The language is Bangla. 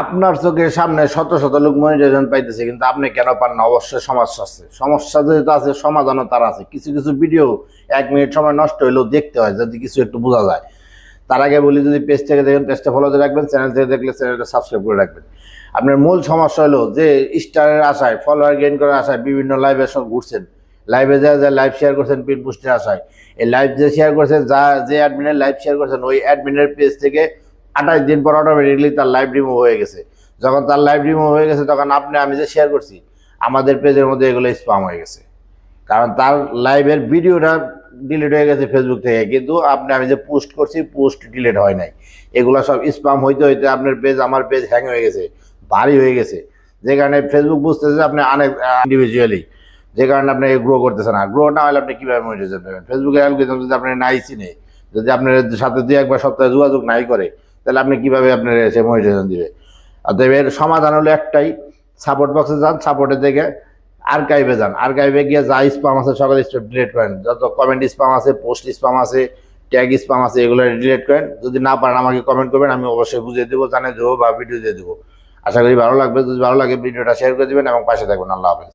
আপনার চোখের সামনে শত শত লোক মনিটাইজেশন পাইতেছে, কিন্তু আপনি কেন পান না? অবশ্যই সমস্যা আছে। সমস্যা যেহেতু আছে, সমাধানও তার আছে। কিছু কিছু ভিডিও 1 মিনিট সময় নষ্ট হইলেও দেখতে হয়, যদি কিছু একটু বোঝা যায়। তার আগে বলি, যদি পেজ থেকে দেখেন পেজটা ফলো করে রাখবেন, চ্যানেল থেকে দেখলে চ্যানেলটা সাবস্ক্রাইব করে রাখবেন। আপনার মূল সমস্যা হলো যে স্টারের আশায়, ফলোয়ার গেইন করার আশায় বিভিন্ন লাইভে সব ঘুরছেন, লাইভে যা লাইভ শেয়ার করছেন পিন পোস্টের আশায়। এই লাইভ যে শেয়ার করছেন, যে অ্যাডমিনের লাইভ শেয়ার করছেন, ওই অ্যাডমিনের পেজ থেকে 28 দিন পর অটোমেটিকলি তার লাইভ রিমুভ হয়ে গেছে। যখন তার লাইভ রিমুভ হয়ে গেছে, তখন আমি যে শেয়ার করছি আমাদের পেজের মধ্যে এগুলো স্পাম হয়ে গেছে, কারণ তার লাইভের ভিডিওটা ডিলিট হয়ে গেছে ফেসবুক থেকে, কিন্তু আমি যে পোস্ট করছি পোস্ট ডিলিট হয় নাই। এগুলো সব স্পাম হইতে হইতে আপনার পেজ, আমার পেজ হ্যাং হয়ে গেছে, ভারী হয়ে গেছে, যে কারণে ফেসবুক বুঝতেছে আপনি অনেক ইন্ডিভিজুয়ালি, যে কারণে আপনি গ্রো করতেছেন না। গ্রো না হলে আপনি কীভাবে মনিটাইজেশন পাবেন? ফেসবুকের অ্যালগরিদম যদি আপনি নাই চিনে, যদি আপনার সাথে 2-1 সপ্তাহে যোগাযোগ নাই করে, তাহলে আপনি কীভাবে আপনার এসে মনিটাইজেশন দিবে? অতএব এর সমাধান হলো একটাই, সাপোর্ট বক্সে যান, সাপোর্টে দেখে আর্কাইভে যান, আর্কাইভে গিয়ে যা স্পাম আছে সকল স্পাম ডিলিট করেন। যত কমেন্ট স্পাম আছে, পোস্ট স্পাম আছে, ট্যাগ স্পাম আছে, এগুলো ডিলিট করেন। যদি না পারেন আমাকে কমেন্ট করবেন, আমি অবশ্যই বুঝিয়ে দেবো, জানিয়ে দেবো বা ভিডিও দিয়ে দেবো। আশা করি ভালো লাগবে। যদি ভালো লাগে ভিডিওটা শেয়ার করে দেবেন এবং পাশে থাকবেন। আল্লাহ হাফেজ।